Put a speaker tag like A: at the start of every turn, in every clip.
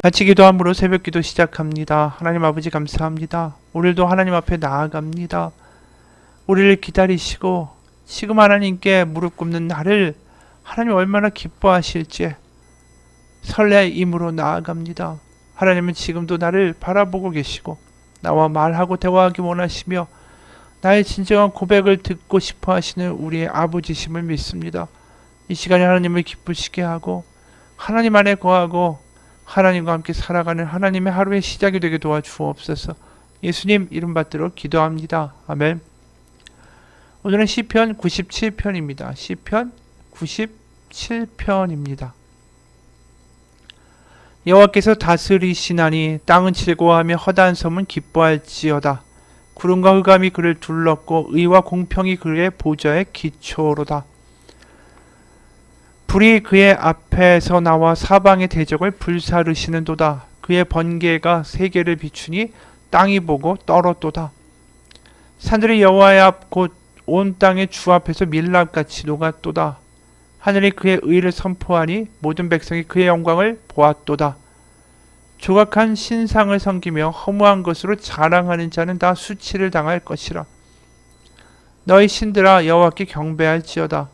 A: 같이 기도함으로 새벽기도 시작합니다. 하나님 아버지 감사합니다. 오늘도 하나님 앞에 나아갑니다. 우리를 기다리시고 지금 하나님께 무릎 꿇는 나를 하나님 얼마나 기뻐하실지 설레임으로 나아갑니다. 하나님은 지금도 나를 바라보고 계시고 나와 말하고 대화하기 원하시며 나의 진정한 고백을 듣고 싶어 하시는 우리의 아버지심을 믿습니다. 이 시간에 하나님을 기쁘시게 하고 하나님 안에 거하고 하나님과 함께 살아가는 하나님의 하루의 시작이 되게 도와주옵소서. 예수님 이름 받들어 기도합니다. 아멘. 오늘은 시편 97편입니다. 시편 97편입니다. 여호와께서 다스리시나니 땅은 즐거워하며 허다한 섬은 기뻐할지어다. 구름과 흑암이 그를 둘렀고 의와 공평이 그의 보좌의 기초로다. 불이 그의 앞에서 나와 사방의 대적을 불사르시는도다. 그의 번개가 세계를 비추니 땅이 보고 떨었도다. 산들이 여호와의 앞 곧 온 땅의 주 앞에서 밀랍같이 녹았도다. 하늘이 그의 의를 선포하니 모든 백성이 그의 영광을 보았도다. 조각한 신상을 섬기며 허무한 것으로 자랑하는 자는 다 수치를 당할 것이라. 너희 신들아 여호와께 경배할지어다.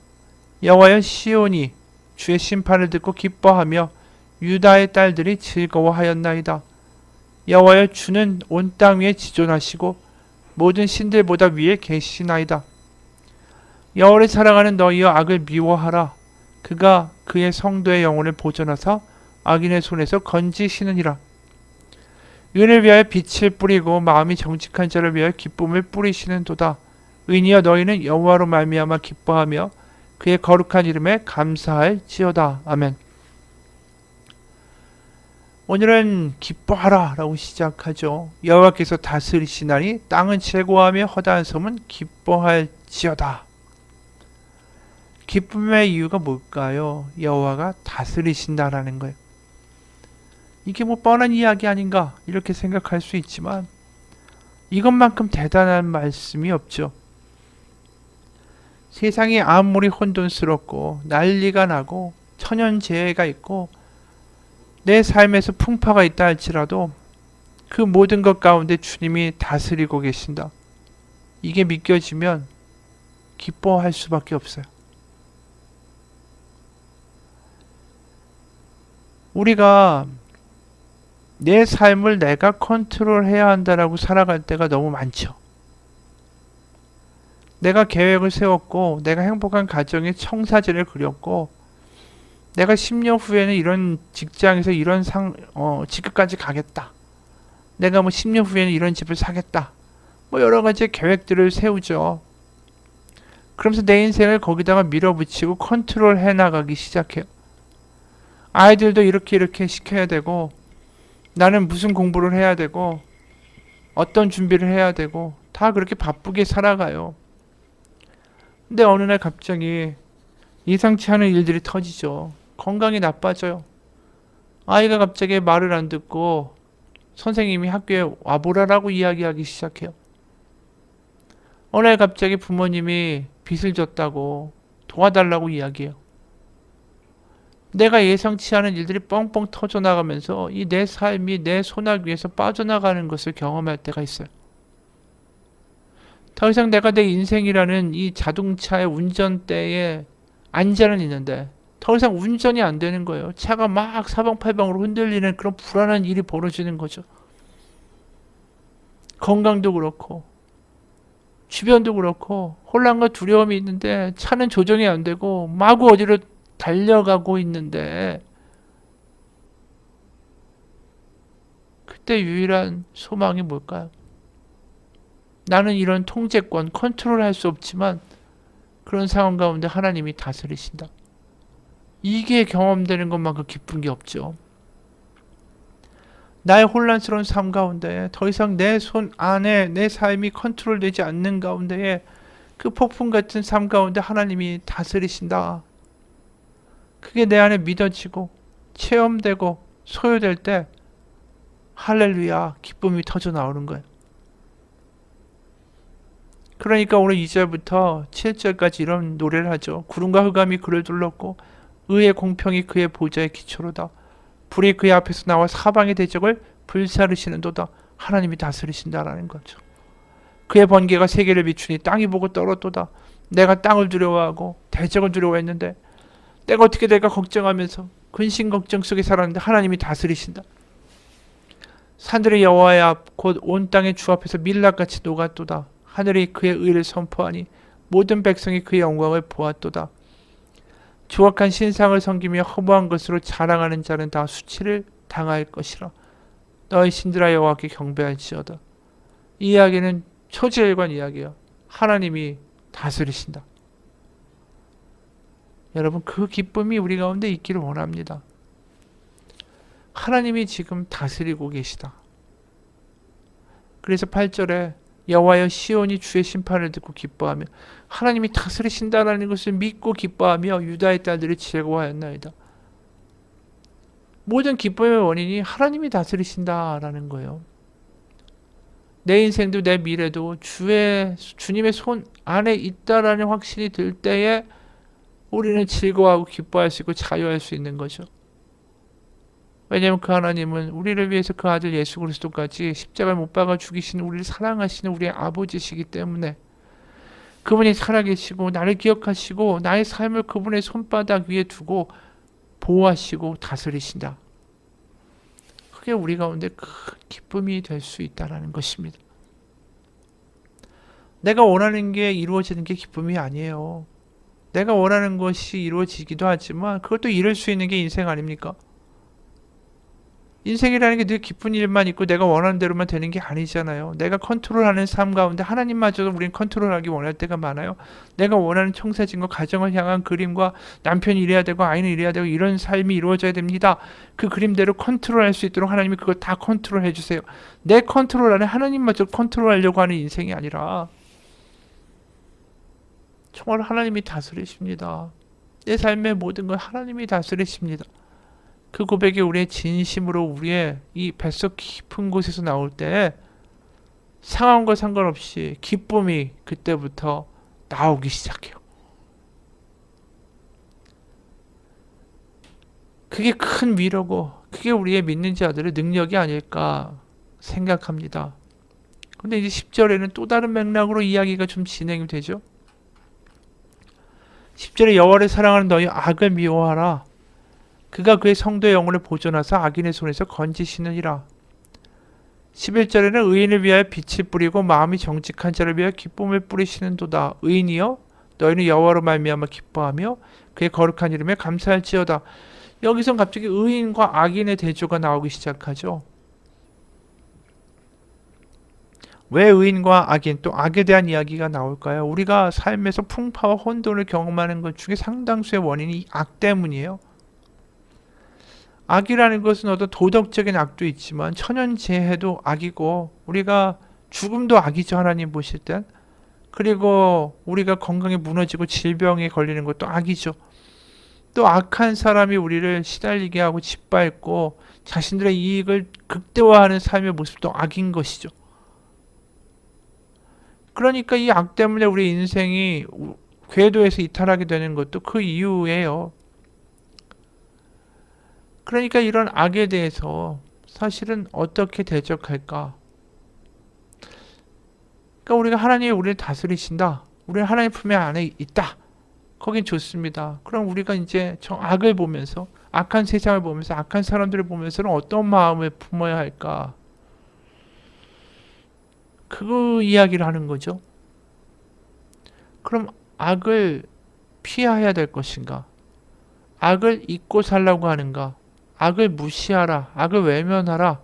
A: 여호와여 시온이 주의 심판을 듣고 기뻐하며 유다의 딸들이 즐거워하였나이다. 여호와여 주는 온 땅 위에 지존하시고 모든 신들보다 위에 계시나이다. 여호와를 사랑하는 너희여 악을 미워하라. 그가 그의 성도의 영혼을 보존하사 악인의 손에서 건지시느니라. 의인을 위하여 빛을 뿌리고 마음이 정직한 자를 위하여 기쁨을 뿌리시는도다. 의인이여 너희는 여호와로 말미암아 기뻐하며 그의 거룩한 이름에 감사할지어다. 아멘. 오늘은 기뻐하라 라고 시작하죠. 여호와께서 다스리시나니 땅은 즐거워하며 허다한 섬은 기뻐할지어다. 기쁨의 이유가 뭘까요? 여호와가 다스리신다라는 거예요. 이게 뭐 뻔한 이야기 아닌가 이렇게 생각할 수 있지만 이것만큼 대단한 말씀이 없죠. 세상이 아무리 혼돈스럽고 난리가 나고 천연재해가 있고 내 삶에서 풍파가 있다 할지라도 그 모든 것 가운데 주님이 다스리고 계신다. 이게 믿겨지면 기뻐할 수밖에 없어요. 우리가 내 삶을 내가 컨트롤해야 한다라고 살아갈 때가 너무 많죠. 내가 계획을 세웠고 내가 행복한 가정의 청사진을 그렸고 내가 10년 후에는 이런 직장에서 이런 직급까지 가겠다. 내가 뭐 10년 후에는 이런 집을 사겠다. 뭐 여러 가지 계획들을 세우죠. 그러면서 내 인생을 거기다가 밀어붙이고 컨트롤해 나가기 시작해요. 아이들도 이렇게 시켜야 되고 나는 무슨 공부를 해야 되고 어떤 준비를 해야 되고 다 그렇게 바쁘게 살아가요. 근데 어느 날 갑자기 예상치 않은 일들이 터지죠. 건강이 나빠져요. 아이가 갑자기 말을 안 듣고 선생님이 학교에 와보라라고 이야기하기 시작해요. 어느 날 갑자기 부모님이 빚을 졌다고 도와달라고 이야기해요. 내가 예상치 않은 일들이 뻥뻥 터져나가면서 이 내 삶이 내 손아귀 위에서 빠져나가는 것을 경험할 때가 있어요. 더 이상 내가 내 인생이라는 이 자동차의 운전대에 앉아는 있는데 더 이상 운전이 안 되는 거예요. 차가 막 사방팔방으로 흔들리는 그런 불안한 일이 벌어지는 거죠. 건강도 그렇고 주변도 그렇고 혼란과 두려움이 있는데 차는 조정이 안 되고 마구 어디로 달려가고 있는데 그때 유일한 소망이 뭘까요? 나는 이런 통제권, 컨트롤할 수 없지만 그런 상황 가운데 하나님이 다스리신다. 이게 경험되는 것만큼 기쁜 게 없죠. 나의 혼란스러운 삶 가운데 더 이상 내 손 안에 내 삶이 컨트롤되지 않는 가운데에 그 폭풍 같은 삶 가운데 하나님이 다스리신다. 그게 내 안에 믿어지고 체험되고 소유될 때 할렐루야 기쁨이 터져 나오는 거예요. 그러니까 오늘 2절부터 7절까지 이런 노래를 하죠. 구름과 흑암이 그를 둘렀고 의의 공평이 그의 보좌의 기초로다. 불이 그의 앞에서 나와 사방의 대적을 불사르시는도다. 하나님이 다스리신다라는 거죠. 그의 번개가 세계를 비추니 땅이 보고 떨었도다. 내가 땅을 두려워하고 대적을 두려워했는데 내가 어떻게 될까 걱정하면서 근심 걱정 속에 살았는데 하나님이 다스리신다. 산들의 여호와의 앞 곧 온 땅의 주 앞에서 밀랍같이 녹았도다. 하늘이 그의 의를 선포하니 모든 백성이 그의 영광을 보았도다. 조악한 신상을 섬기며 허무한 것으로 자랑하는 자는 다 수치를 당할 것이라. 너희 신들아 여호와께 경배할지어다. 이 이야기는 초지일관 이야기야. 하나님이 다스리신다. 여러분, 그 기쁨이 우리 가운데 있기를 원합니다. 하나님이 지금 다스리고 계시다. 그래서 8절에 여호와여 시온이 주의 심판을 듣고 기뻐하며 하나님이 다스리신다라는 것을 믿고 기뻐하며 유다의 딸들이 즐거워하였나이다. 모든 기쁨의 원인이 하나님이 다스리신다라는 거예요. 내 인생도 내 미래도 주님의 손 안에 있다라는 확신이 들 때에 우리는 즐거워하고 기뻐할 수 있고 자유할 수 있는 거죠. 왜냐하면 그 하나님은 우리를 위해서 그 아들 예수 그리스도까지 십자가를 못 박아 죽이신 우리를 사랑하시는 우리의 아버지시기 때문에 그분이 살아계시고 나를 기억하시고 나의 삶을 그분의 손바닥 위에 두고 보호하시고 다스리신다. 그게 우리 가운데 큰 기쁨이 될 수 있다는 것입니다. 내가 원하는 게 이루어지는 게 기쁨이 아니에요. 내가 원하는 것이 이루어지기도 하지만 그것도 이룰 수 있는 게 인생 아닙니까? 인생이라는 게 늘 기쁜 일만 있고 내가 원하는 대로만 되는 게 아니잖아요. 내가 컨트롤하는 삶 가운데 하나님마저도 우리는 컨트롤하기 원할 때가 많아요. 내가 원하는 청사진과 가정을 향한 그림과 남편이 이래야 되고 아이는 이래야 되고 이런 삶이 이루어져야 됩니다. 그 그림대로 컨트롤할 수 있도록 하나님이 그걸 다 컨트롤해 주세요. 내 컨트롤 안에 하나님마저 컨트롤하려고 하는 인생이 아니라 정말 하나님이 다스리십니다. 내 삶의 모든 걸 하나님이 다스리십니다. 그 고백이 우리의 진심으로 우리의 이 뱃속 깊은 곳에서 나올 때 상황과 상관없이 기쁨이 그때부터 나오기 시작해요. 그게 큰 위로고 그게 우리의 믿는 자들의 능력이 아닐까 생각합니다. 근데 이제 10절에는 또 다른 맥락으로 이야기가 좀 진행이 되죠. 10절에 여호와를 사랑하는 너희 악을 미워하라. 그가 그의 성도의 영혼을 보존하사 악인의 손에서 건지시느니라. 11절에는 의인을 위하여 빛을 뿌리고 마음이 정직한 자를 위하여 기쁨을 뿌리시는도다. 의인이여 너희는 여호와로 말미암아 기뻐하며 그의 거룩한 이름에 감사할지어다. 여기선 갑자기 의인과 악인의 대조가 나오기 시작하죠. 왜 의인과 악인 또 악에 대한 이야기가 나올까요? 우리가 삶에서 풍파와 혼돈을 경험하는 것 중에 상당수의 원인이 악 때문이에요. 악이라는 것은 어떤 도덕적인 악도 있지만 천연재해도 악이고 우리가 죽음도 악이죠. 하나님 보실 땐. 그리고 우리가 건강이 무너지고 질병에 걸리는 것도 악이죠. 또 악한 사람이 우리를 시달리게 하고 짓밟고 자신들의 이익을 극대화하는 삶의 모습도 악인 것이죠. 그러니까 이 악 때문에 우리 인생이 궤도에서 이탈하게 되는 것도 그 이유예요. 그러니까 이런 악에 대해서 사실은 어떻게 대적할까? 그러니까 우리가 하나님이 우리를 다스리신다. 우리는 하나님 품에 안에 있다. 거긴 좋습니다. 그럼 우리가 이제 저 악을 보면서 악한 세상을 보면서 악한 사람들을 보면서는 어떤 마음을 품어야 할까? 그 이야기를 하는 거죠. 그럼 악을 피해야 될 것인가? 악을 잊고 살라고 하는가? 악을 무시하라. 악을 외면하라.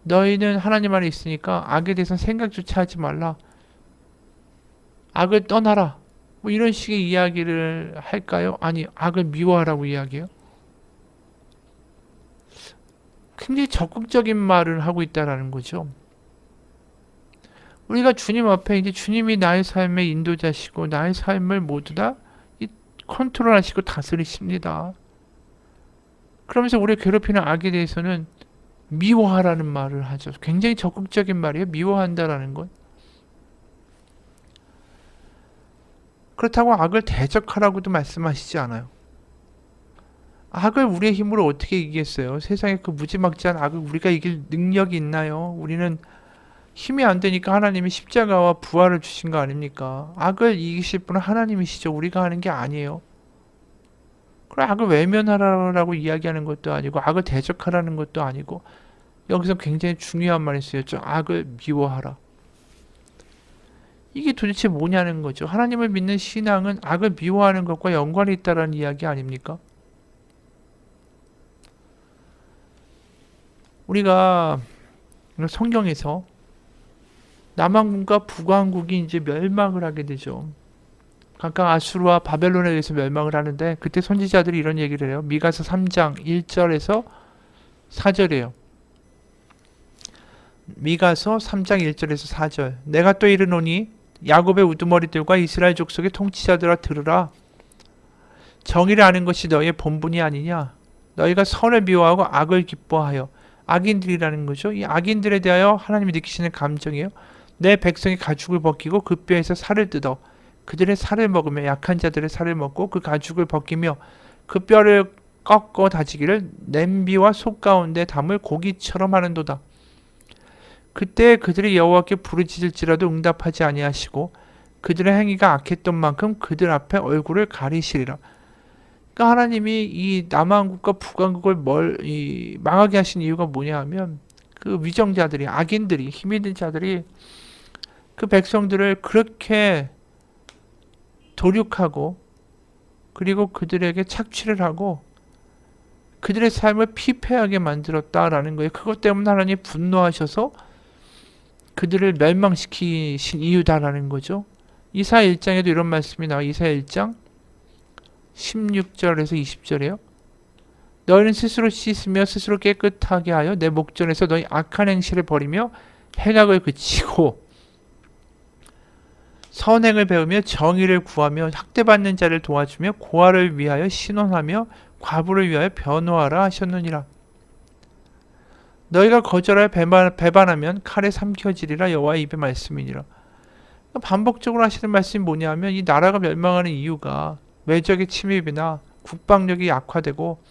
A: 너희는 하나님 안에 있으니까 악에 대해서 생각조차 하지 말라. 악을 떠나라. 뭐 이런 식의 이야기를 할까요? 아니, 악을 미워하라고 이야기해요. 굉장히 적극적인 말을 하고 있다라는 거죠. 우리가 주님 앞에 이제 주님이 나의 삶의 인도자시고 나의 삶을 모두 다 컨트롤하시고 다스리십니다. 그러면서 우리를 괴롭히는 악에 대해서는 미워하라는 말을 하죠. 굉장히 적극적인 말이에요. 미워한다라는 건. 그렇다고 악을 대적하라고도 말씀하시지 않아요. 악을 우리의 힘으로 어떻게 이기겠어요? 세상에 그 무지막지한 악을 우리가 이길 능력이 있나요? 우리는 힘이 안 되니까 하나님이 십자가와 부활을 주신 거 아닙니까? 악을 이기실 분은 하나님이시죠. 우리가 하는 게 아니에요. 그럼 악을 외면하라고 이야기하는 것도 아니고 악을 대적하라는 것도 아니고 여기서 굉장히 중요한 말이 쓰였죠. 악을 미워하라. 이게 도대체 뭐냐는 거죠. 하나님을 믿는 신앙은 악을 미워하는 것과 연관이 있다는 이야기 아닙니까? 우리가 성경에서 남왕국과 북왕국이 이제 멸망을 하게 되죠. 각각 아수르와 바벨론에 의해서 멸망을 하는데 그때 선지자들이 이런 얘기를 해요. 미가서 3장 1절에서 4절이에요. 미가서 3장 1절에서 4절. 내가 또 이르노니 야곱의 우두머리들과 이스라엘 족속의 통치자들아 들으라. 정의를 아는 것이 너희의 본분이 아니냐. 너희가 선을 미워하고 악을 기뻐하여. 악인들이라는 거죠. 이 악인들에 대하여 하나님이 느끼시는 감정이에요. 내 백성이 가죽을 벗기고 그 뼈에서 살을 뜯어 그들의 살을 먹으며 약한 자들의 살을 먹고 그 가죽을 벗기며 그 뼈를 꺾어 다지기를 냄비와 속 가운데 담을 고기처럼 하는도다. 그때 그들이 여호와께 부르짖을지라도 응답하지 아니하시고 그들의 행위가 악했던 만큼 그들 앞에 얼굴을 가리시리라. 그러니까 하나님이 이 남왕국과 북왕국을 망하게 하신 이유가 뭐냐 하면 그 위정자들이 악인들이 힘 있는 자들이 그 백성들을 그렇게 도륙하고 그리고 그들에게 착취를 하고 그들의 삶을 피폐하게 만들었다라는 거예요. 그것 때문에 하나님이 분노하셔서 그들을 멸망시키신 이유다라는 거죠. 이사야 1장에도 이런 말씀이 나와요. 이사야 1장 16절에서 20절이에요. 너희는 스스로 씻으며 스스로 깨끗하게 하여 내 목전에서 너희 악한 행실을 버리며 행악을 그치고 선행을 배우며 정의를 구하며 학대받는 자를 도와주며 고아를 위하여 신원하며 과부를 위하여 변호하라 하셨느니라. 너희가 거절하여 배반하면 칼에 삼켜지리라 여호와의 입의 말씀이니라. 반복적으로 하시는 말씀이 뭐냐면 이 나라가 멸망하는 이유가 외적의 침입이나 국방력이 약화되고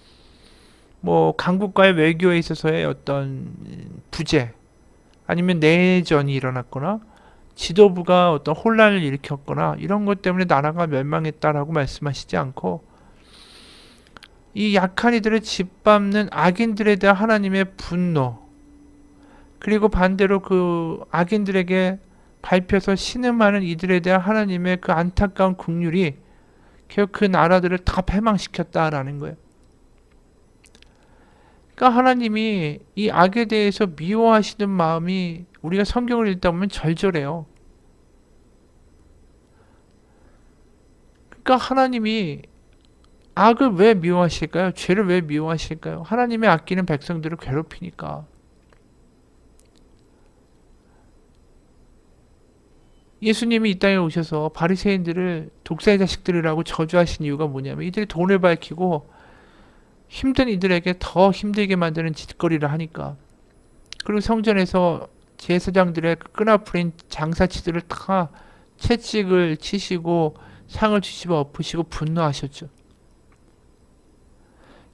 A: 뭐 강국과의 외교에 있어서의 어떤 부재 아니면 내전이 일어났거나 지도부가 어떤 혼란을 일으켰거나 이런 것 때문에 나라가 멸망했다라고 말씀하시지 않고 이 약한 이들을 짓밟는 악인들에 대한 하나님의 분노 그리고 반대로 그 악인들에게 밟혀서 신음하는 이들에 대한 하나님의 그 안타까운 긍휼이 결국 그 나라들을 다 패망시켰다라는 거예요. 그러니까 하나님이 이 악에 대해서 미워하시는 마음이 우리가 성경을 읽다 보면 절절해요. 그러니까 하나님이 악을 왜 미워하실까요? 죄를 왜 미워하실까요? 하나님의 아끼는 백성들을 괴롭히니까. 예수님이 이 땅에 오셔서 바리새인들을 독사의 자식들이라고 저주하신 이유가 뭐냐면 이들이 돈을 밝히고 힘든 이들에게 더 힘들게 만드는 짓거리를 하니까. 그리고 성전에서 제사장들의 끈아풀인 장사치들을 다 채찍을 치시고 상을 주시고 엎으시고 분노하셨죠.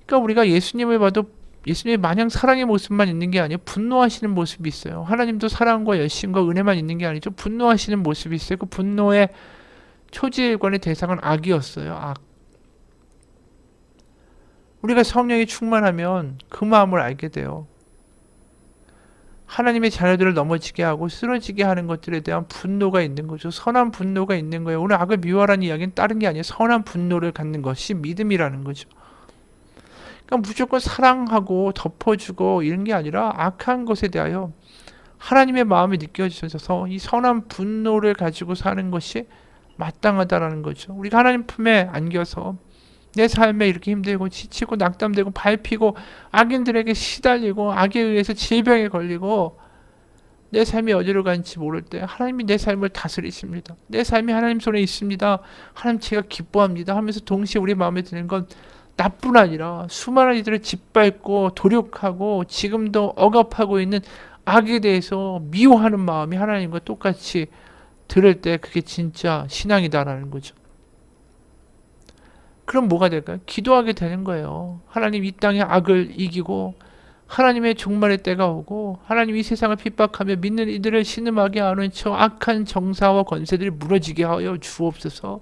A: 그러니까 우리가 예수님을 봐도 예수님의 마냥 사랑의 모습만 있는 게 아니에요. 분노하시는 모습이 있어요. 하나님도 사랑과 열심과 은혜만 있는 게 아니죠. 분노하시는 모습이 있어요. 그 분노의 초지일관의 대상은 악이었어요. 악. 우리가 성령이 충만하면 그 마음을 알게 돼요. 하나님의 자녀들을 넘어지게 하고 쓰러지게 하는 것들에 대한 분노가 있는 거죠. 선한 분노가 있는 거예요. 오늘 악을 미워하라는 이야기는 다른 게 아니에요. 선한 분노를 갖는 것이 믿음이라는 거죠. 그러니까 무조건 사랑하고 덮어주고 이런 게 아니라 악한 것에 대하여 하나님의 마음이 느껴지셔서 이 선한 분노를 가지고 사는 것이 마땅하다라는 거죠. 우리가 하나님 품에 안겨서 내 삶에 이렇게 힘들고 지치고 낙담되고 밟히고 악인들에게 시달리고 악에 의해서 질병에 걸리고 내 삶이 어디로 가는지 모를 때 하나님이 내 삶을 다스리십니다. 내 삶이 하나님 손에 있습니다. 하나님 제가 기뻐합니다 하면서 동시에 우리 마음에 드는 건 나뿐 아니라 수많은 이들을 짓밟고 도륙하고 지금도 억압하고 있는 악에 대해서 미워하는 마음이 하나님과 똑같이 들을 때 그게 진짜 신앙이다라는 거죠. 그럼 뭐가 될까요? 기도하게 되는 거예요. 하나님 이 땅의 악을 이기고 하나님의 종말의 때가 오고 하나님 이 세상을 핍박하며 믿는 이들을 신음하게 하는 저 악한 정사와 권세들이 무너지게 하여 주옵소서.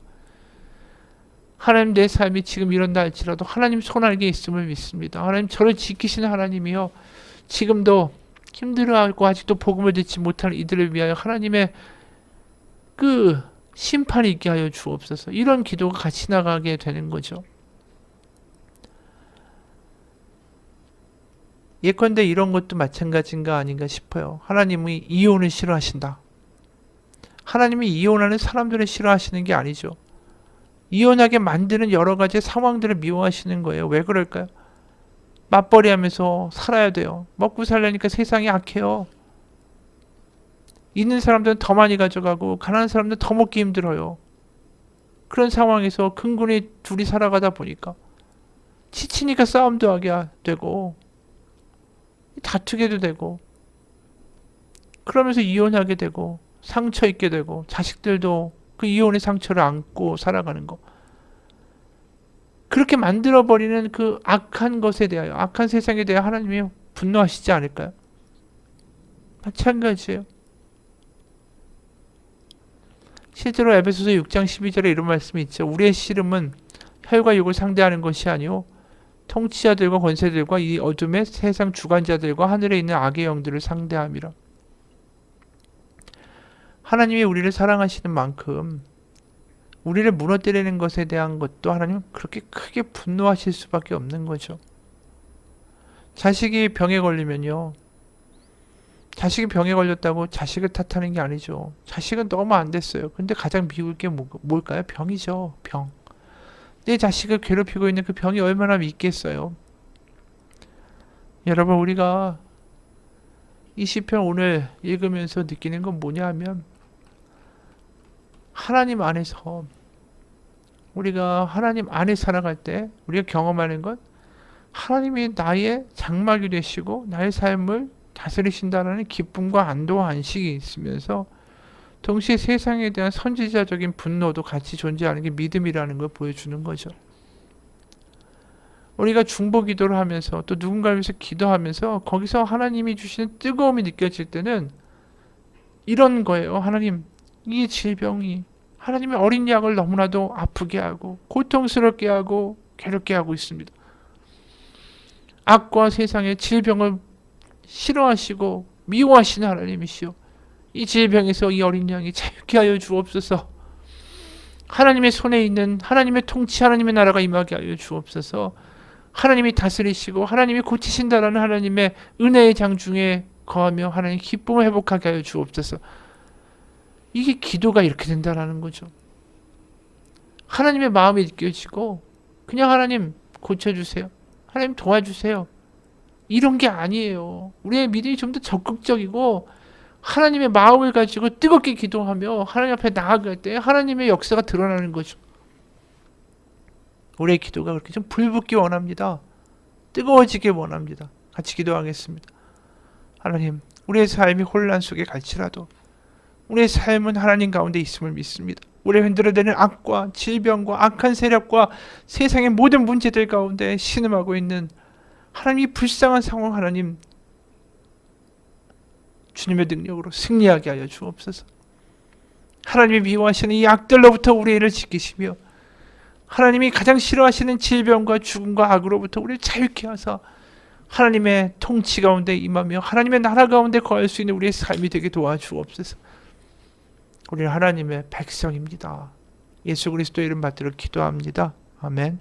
A: 하나님 내 삶이 지금 이런다 할지라도 하나님 손안에 있음을 믿습니다. 하나님 저를 지키시는 하나님이요. 지금도 힘들어하고 아직도 복음을 듣지 못하는 이들을 위하여 하나님의 그 심판이 있게 하여 주옵소서. 이런 기도가 같이 나가게 되는 거죠. 예컨대 이런 것도 마찬가지인가 아닌가 싶어요. 하나님이 이혼을 싫어하신다. 하나님이 이혼하는 사람들을 싫어하시는 게 아니죠. 이혼하게 만드는 여러 가지 상황들을 미워하시는 거예요. 왜 그럴까요? 맞벌이 하면서 살아야 돼요. 먹고 살려니까 세상이 악해요. 있는 사람들은 더 많이 가져가고 가난한 사람들은 더 먹기 힘들어요. 그런 상황에서 근근히 둘이 살아가다 보니까 지치니까 싸움도 하게 되고 다투게도 되고 그러면서 이혼하게 되고 상처 입게 되고 자식들도 그 이혼의 상처를 안고 살아가는 거. 그렇게 만들어버리는 그 악한 것에 대하여 악한 세상에 대해 하나님이 분노하시지 않을까요? 마찬가지예요. 실제로 에베소서 6장 12절에 이런 말씀이 있죠. 우리의 씨름은 혈과 육을 상대하는 것이 아니오 통치자들과 권세들과 이 어둠의 세상 주관자들과 하늘에 있는 악의 영들을 상대함이라. 하나님이 우리를 사랑하시는 만큼 우리를 무너뜨리는 것에 대한 것도 하나님 그렇게 크게 분노하실 수밖에 없는 거죠. 자식이 병에 걸리면요. 자식이 병에 걸렸다고 자식을 탓하는 게 아니죠. 자식은 너무 안 됐어요. 근데 가장 미울 게 뭘까요? 병이죠. 병. 내 자식을 괴롭히고 있는 그 병이 얼마나 믿겠어요. 여러분 우리가 이 시편 오늘 읽으면서 느끼는 건 뭐냐 하면 하나님 안에서 우리가 하나님 안에 살아갈 때 우리가 경험하는 건 하나님이 나의 장막이 되시고 나의 삶을 다스리신다는 기쁨과 안도와 안식이 있으면서 동시에 세상에 대한 선지자적인 분노도 같이 존재하는 게 믿음이라는 걸 보여주는 거죠. 우리가 중보 기도를 하면서 또 누군가를 위해서 기도하면서 거기서 하나님이 주시는 뜨거움이 느껴질 때는 이런 거예요. 하나님, 이 질병이 하나님의 어린 양을 너무나도 아프게 하고 고통스럽게 하고 괴롭게 하고 있습니다. 악과 세상의 질병을 싫어하시고 미워하시는 하나님이시오. 이 질병에서 이 어린 양이 자유케 하여 주옵소서. 하나님의 손에 있는 하나님의 통치 하나님의 나라가 임하게 하여 주옵소서. 하나님이 다스리시고 하나님이 고치신다라는 하나님의 은혜의 장중에 거하며 하나님 기쁨을 회복하게 하여 주옵소서. 이게 기도가 이렇게 된다라는 거죠. 하나님의 마음이 느껴지고 그냥 하나님 고쳐주세요. 하나님 도와주세요. 이런 게 아니에요. 우리의 믿음이 좀 더 적극적이고 하나님의 마음을 가지고 뜨겁게 기도하며 하나님 앞에 나아갈 때 하나님의 역사가 드러나는 거죠. 우리의 기도가 그렇게 좀 불붙기 원합니다. 뜨거워지기 원합니다. 같이 기도하겠습니다. 하나님, 우리의 삶이 혼란 속에 갈지라도 우리의 삶은 하나님 가운데 있음을 믿습니다. 우리를 흔들어대는 악과 질병과 악한 세력과 세상의 모든 문제들 가운데 신음하고 있는 하나님이 불쌍한 상황 하나님 주님의 능력으로 승리하게 하여 주옵소서. 하나님이 미워하시는 이 악들로부터 우리를 지키시며 하나님이 가장 싫어하시는 질병과 죽음과 악으로부터 우리를 자유케 하사 하나님의 통치 가운데 임하며 하나님의 나라 가운데 거할 수 있는 우리의 삶이 되게 도와주옵소서. 우리는 하나님의 백성입니다. 예수 그리스도의 이름 받들어 기도합니다. 아멘.